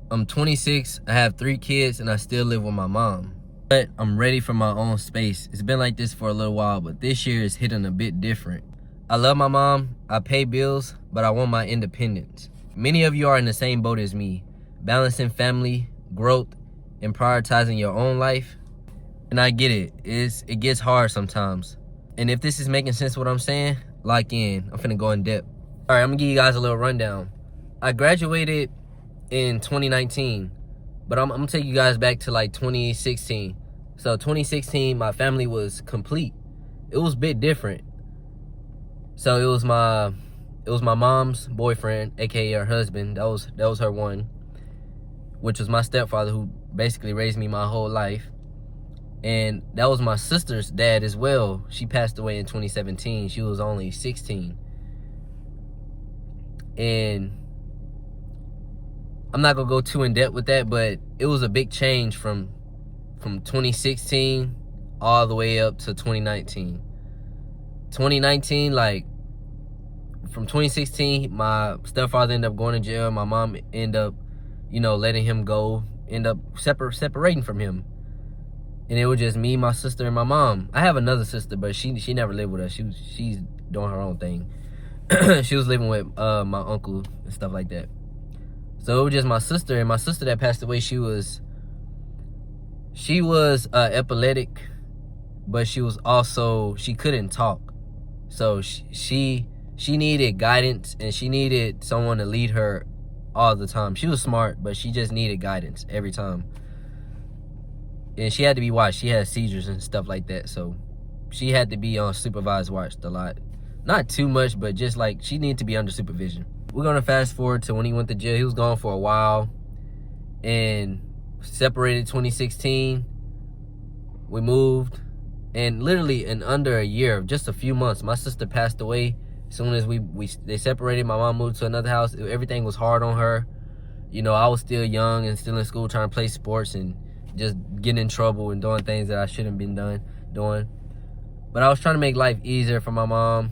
I'm 26, I have 3 kids, and I still live with my mom. But I'm ready for my own space. It's been like this for a little while, but this year is hitting a bit different. I love my mom, I pay bills, but I want my independence. Many of you are in the same boat as me, balancing family, growth, and prioritizing your own life. And I get it, it gets hard sometimes. And if this is making sense what I'm saying, lock in, I'm finna go in depth. All right, I'm gonna give you guys a little rundown. I graduated in 2019, but I'm gonna take you guys back to like 2016. So 2016, my family was complete. It was a bit different. So it was my mom's boyfriend, aka her husband. That was her one, which was my stepfather, who basically raised me my whole life. And that was my sister's dad as well. She passed away in 2017. She was only 16. And I'm not gonna go too in depth with that, but it was a big change from 2016 all the way up to 2019. 2019, like from 2016, my stepfather ended up going to jail. My mom ended up, letting him go, end up separating from him. And it was just me, my sister, and my mom. I have another sister, but she never lived with us. She's doing her own thing. She was living with my uncle and stuff like that. So it was just my sister, and my sister that passed away, she was epileptic, but she couldn't talk. So she needed guidance, and she needed someone to lead her all the time. She was smart, but she just needed guidance every time. And she had to be watched. She had seizures and stuff like that, so she had to be on supervised watch a lot. Not too much, but just like she needed to be under supervision. We're gonna fast forward to when he went to jail. He was gone for a while and separated 2016. We moved, and literally in under a year, just a few months, my sister passed away. As soon as they separated, my mom moved to another house. Everything was hard on her. I was still young and still in school trying to play sports and just getting in trouble and doing things that I shouldn't been doing. But I was trying to make life easier for my mom.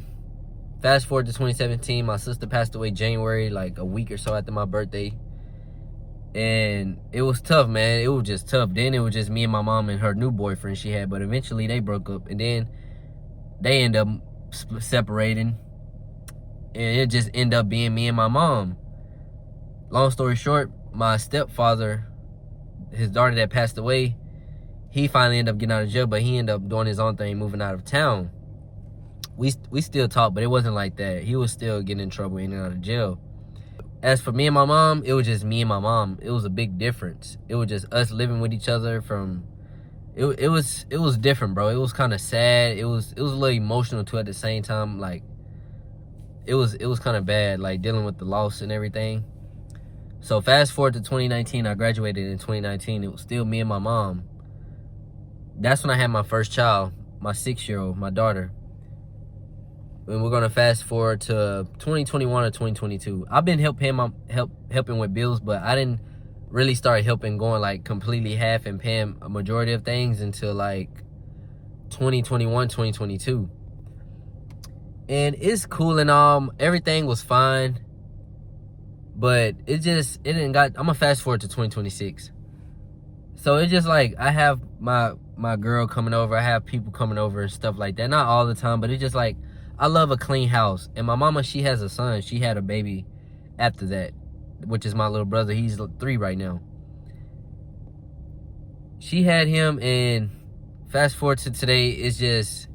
Fast forward to 2017, my sister passed away January, like a week or so after my birthday. And it was tough, man. It was just tough. Then it was just me and my mom and her new boyfriend she had. But eventually they broke up, and then they ended up separating. And it just ended up being me and my mom. Long story short, my stepfather, his daughter that passed away, he finally ended up getting out of jail, but he ended up doing his own thing, moving out of town. We still talk, but it wasn't like that. He was still getting in trouble in and out of jail. As for me and my mom, it was just me and my mom. It was a big difference. It was just us living with each other. It was different, bro. It was kind of sad. It was a little emotional too at the same time. Like it was kind of bad, like dealing with the loss and everything. So fast forward to 2019, I graduated in 2019. It was still me and my mom. That's when I had my first child, my 6-year-old, my daughter. And we're gonna fast forward to 2021 or 2022. I've been helping with bills, but I didn't really start helping, going like completely half and paying a majority of things until like 2021, 2022. And it's cool and all. Everything was fine. But I'm gonna fast forward to 2026. So it's just like I have my girl coming over, I have people coming over and stuff like that. Not all the time, but it's just like I love a clean house. And my mama, she has a son. She had a baby after that, which is my little brother. He's 3 right now. She had him, and fast forward to today, it's just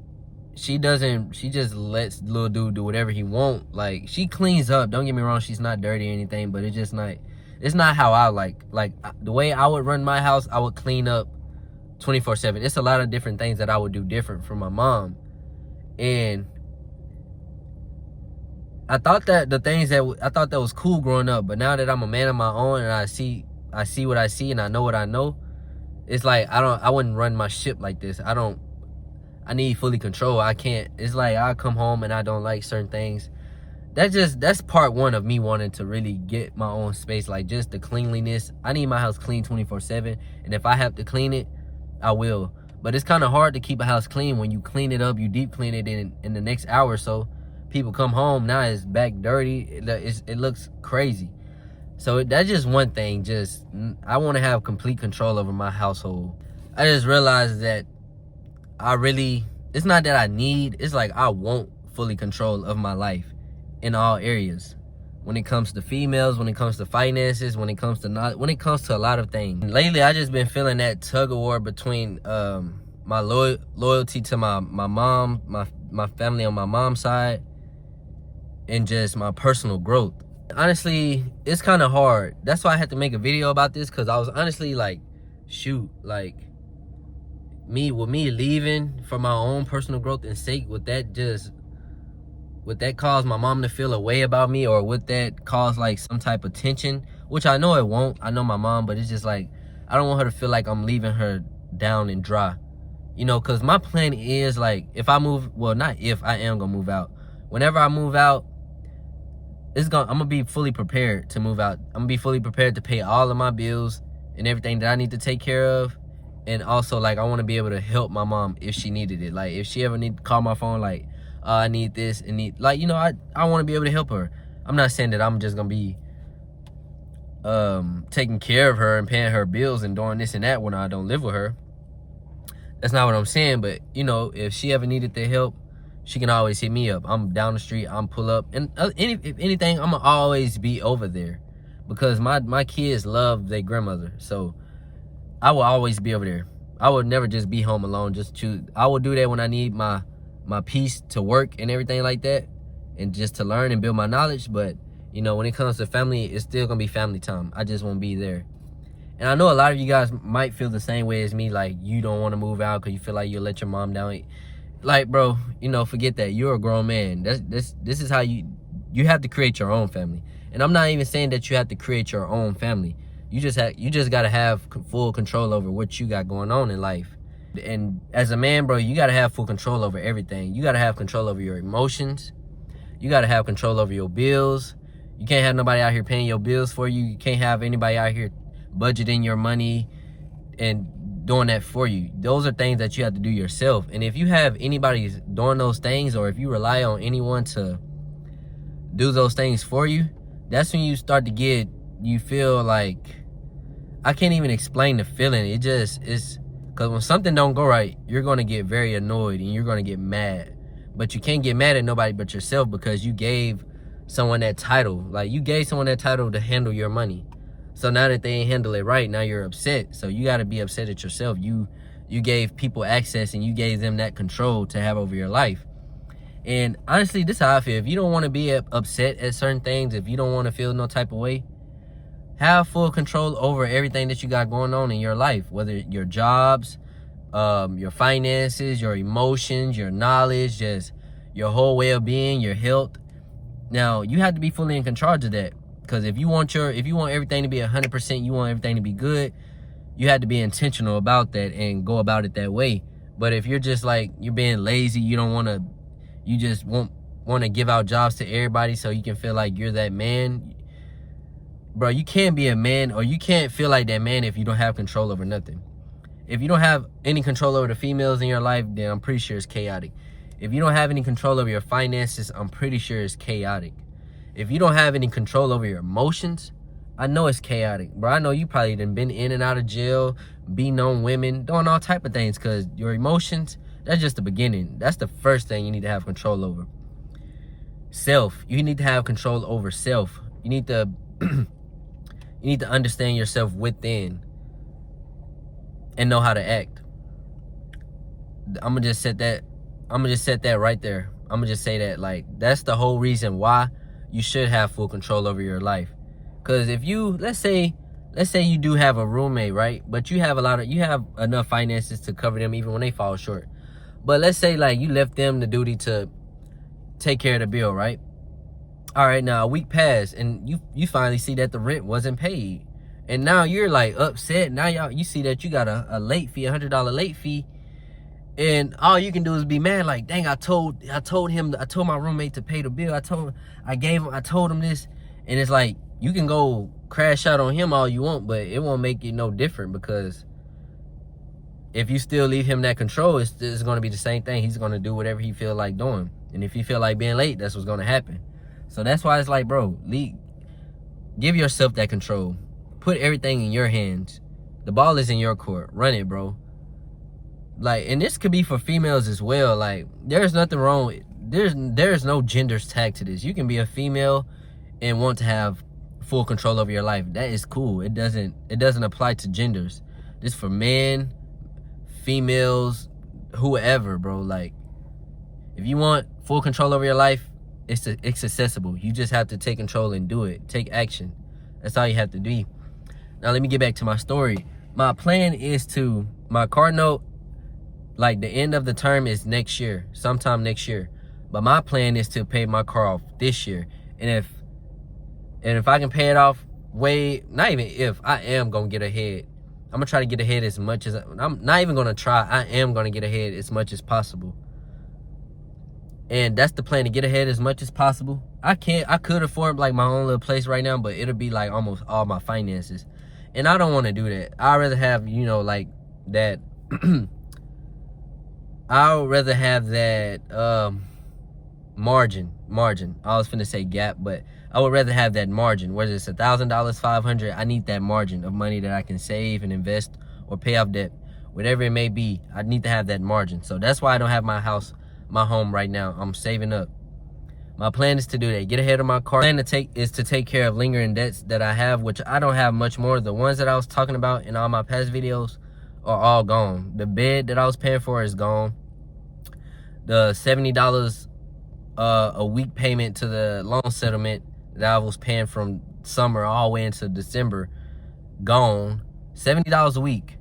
she just lets little dude do whatever he want. Like, she cleans up, don't get me wrong, she's not dirty or anything, but it's not how I like the way I would run my house. I would clean up 24/7. It's a lot of different things that I would do different from my mom. And I thought that was cool growing up, but now that I'm a man of my own and I see what I see and I know what I know, it's like I wouldn't run my ship like this. I need fully control. I can't. It's like I come home and I don't like certain things. That's part one of me wanting to really get my own space, like just the cleanliness. I need my house clean 24/7, and if I have to clean it, I will. But it's kind of hard to keep a house clean when you clean it up, you deep clean it in the next hour or so. People come home, now it's back dirty. It looks crazy. So that's just one thing. Just, I want to have complete control over my household. I just realized that it's not that I need, it's like I want fully control of my life in all areas. When it comes to females, when it comes to finances, when it comes to a lot of things. And lately, I just been feeling that tug of war between my loyalty to my mom, my family on my mom's side, and just my personal growth. Honestly, it's kind of hard. That's why I had to make a video about this, because I was honestly like, shoot, like, me leaving for my own personal growth and sake, would that cause my mom to feel a way about me, or would that cause like some type of tension? Which I know it won't. I know my mom, but it's just like, I don't want her to feel like I'm leaving her down and dry, you know, because my plan is like, if I move, well, not if, I am gonna move out. Whenever I move out, I'm gonna be fully prepared to move out. I'm gonna be fully prepared to pay all of my bills and everything that I need to take care of. And also, like, I want to be able to help my mom if she needed it. Like, if she ever need to call my phone, like, I need this and need, like, you know, I want to be able to help her. I'm not saying that I'm just gonna be taking care of her and paying her bills and doing this and that when I don't live with her. That's not what I'm saying. But, you know, if she ever needed the help, she can always hit me up. I'm down the street, I'm pull up, and if anything, I'm gonna always be over there, because my kids love their grandmother. So I will always be over there. I would never just be home alone. I will do that when I need my peace to work and everything like that, and just to learn and build my knowledge. But, you know, when it comes to family, it's still gonna be family time. I just won't be there. And I know a lot of you guys might feel the same way as me, like, you don't want to move out because you feel like you'll let your mom down. Like, bro, you know, forget that. You're a grown man. This is how you have to create your own family. And I'm not even saying that you have to create your own family. You just got to have full control over what you got going on in life. And as a man, bro, you got to have full control over everything. You got to have control over your emotions. You got to have control over your bills. You can't have nobody out here paying your bills for you. You can't have anybody out here budgeting your money and doing that for you. Those are things that you have to do yourself. And if you have anybody doing those things, or if you rely on anyone to do those things for you, that's when you start to you feel like, I can't even explain the feeling. It's because when something don't go right, you're going to get very annoyed and you're going to get mad. But you can't get mad at nobody but yourself, because you gave someone that title. Like, you gave someone that title to handle your money. So now that they ain't handle it right, now you're upset. So you got to be upset at yourself. You gave people access, and you gave them that control to have over your life. And honestly, this is how I feel. If you don't want to be upset at certain things, if you don't want to feel no type of way, have full control over everything that you got going on in your life, whether your jobs, your finances, your emotions, your knowledge, just your whole way of being, your health. Now, you have to be fully in charge of that. Because if you want everything to be 100%, you want everything to be good, you have to be intentional about that and go about it that way. But if you're just like, you're being lazy, you just won't want to give out jobs to everybody so you can feel like you're that man, bro, you can't be a man, or you can't feel like that man if you don't have control over nothing. If you don't have any control over the females in your life, then I'm pretty sure it's chaotic. If you don't have any control over your finances, I'm pretty sure it's chaotic. If you don't have any control over your emotions, I know it's chaotic. Bro, I know you probably done been in and out of jail, beating on women, doing all type of things, because your emotions, that's just the beginning. That's the first thing you need to have control over. Self. You need to have control over self. You need to understand yourself within and know how to act. I'm gonna just set that right there. I'm gonna just say that, like, that's the whole reason why you should have full control over your life. Because if you, let's say you do have a roommate, right? But you have enough finances to cover them even when they fall short. But let's say, like, you left them the duty to take care of the bill, right? All right, now a week passed and you finally see that the rent wasn't paid. And now you're like upset. Now you see that you got a late fee, $100 late fee. And all you can do is be mad, like, dang, I told my roommate to pay the bill. I told him this. And it's like, you can go crash out on him all you want, but it won't make it no different, because if you still leave him that control, it's going to be the same thing. He's going to do whatever he feel like doing. And if he feel like being late, that's what's going to happen. So that's why it's like, bro, Give yourself that control. Put everything in your hands. The ball is in your court. Run it, bro. Like, and this could be for females as well. Like, there's nothing wrong. There's no genders tag to this. You can be a female and want to have full control over your life. That is cool. It doesn't apply to genders. This for men, females, whoever, bro. Like, if you want full control over your life, it's accessible. You just have to take control and do it. Take action. That's all you have to do. Now let me get back to my story. My plan is to, my car note, like the end of the term is next year, sometime next year. But my plan is to pay my car off this year. And if I can pay it off not even if, I am gonna get ahead. I'm gonna try to get ahead as much as, I'm not even gonna try, I am gonna get ahead as much as possible. And that's the plan, to get ahead as much as possible. I could afford like my own little place right now, but it'll be like almost all my finances. And I don't want to do that. I'd rather have, you know, like that. I would rather have that margin. I was finna say gap, but I would rather have that margin. Whether it's $1,000, $500, I need that margin of money that I can save and invest or pay off debt, whatever it may be. I need to have that margin. So that's why I don't have my home right now. I'm saving up. My plan is to do that. Get ahead of my car. My plan is to take care of lingering debts that I have, which I don't have much more. The ones that I was talking about in all my past videos are all gone. The bed that I was paying for is gone. The $70 a week payment to the loan settlement that I was paying from summer all the way into December, gone. $70 a week.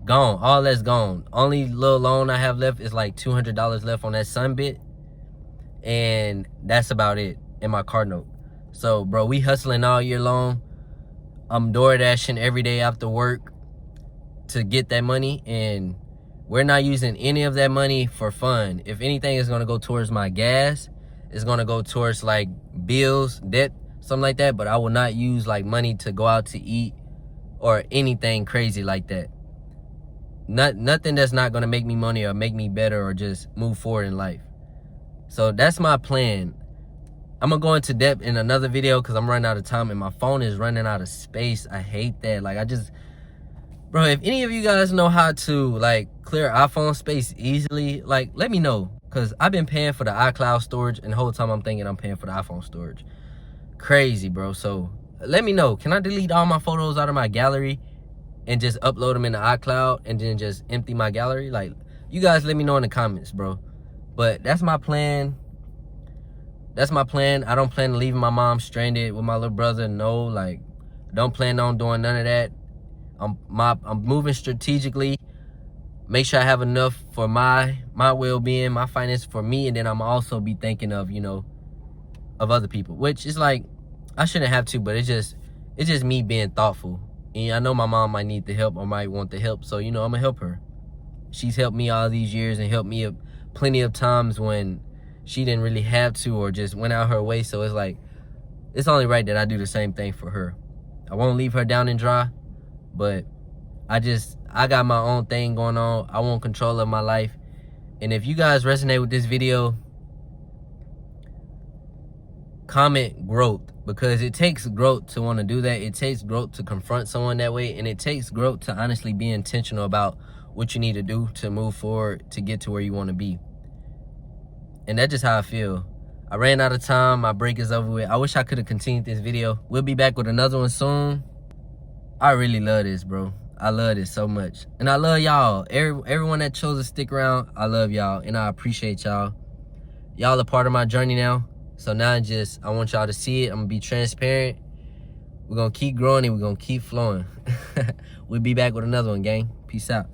Gone. All that's gone. Only little loan I have left is like $200 left on that Sunbit. And that's about it in my car note. So, bro, we hustling all year long. I'm door dashing every day after work to get that money. And we're not using any of that money for fun. If anything, it's going to go towards my gas. It's going to go towards like bills, debt, something like that. But I will not use like money to go out to eat or anything crazy like that. Nothing that's not going to make me money or make me better or just move forward in life. So that's my plan. I'm going to go into depth in another video because I'm running out of time and my phone is running out of space. I hate that. Like, bro, if any of you guys know how to like clear iPhone space easily, like, let me know. Because I've been paying for the iCloud storage and the whole time I'm thinking I'm paying for the iPhone storage. Crazy, bro. So let me know. Can I delete all my photos out of my gallery and just upload them in the iCloud and then just empty my gallery? Like, you guys let me know in the comments, bro. But that's my plan. That's my plan. I don't plan on leaving my mom stranded with my little brother. No, like, don't plan on doing none of that. I'm moving strategically. Make sure I have enough for my well-being, my finances for me, and then I'm also be thinking of, you know, of other people. Which is like, I shouldn't have to, but it's just me being thoughtful. And I know my mom might need the help or might want the help, so, you know, I'm gonna help her. She's helped me all these years and helped me up plenty of times when she didn't really have to or just went out her way. So it's like, it's only right that I do the same thing for her. I won't leave her down and dry, but I got my own thing going on. I want control of my life. And if you guys resonate with this video, comment growth, because it takes growth to want to do that. It takes growth to confront someone that way, and it takes growth to honestly be intentional about what you need to do to move forward to get to where you want to be. And that's just how I feel. I ran out of time. My break is over with. I wish I could have continued this video. We'll be back with another one soon. I really love this, bro. I love this so much. And I love y'all. Everyone that chose to stick around, I love y'all. And I appreciate y'all. Y'all a part of my journey now. So now I want y'all to see it. I'm going to be transparent. We're going to keep growing and we're going to keep flowing. We'll be back with another one, gang. Peace out.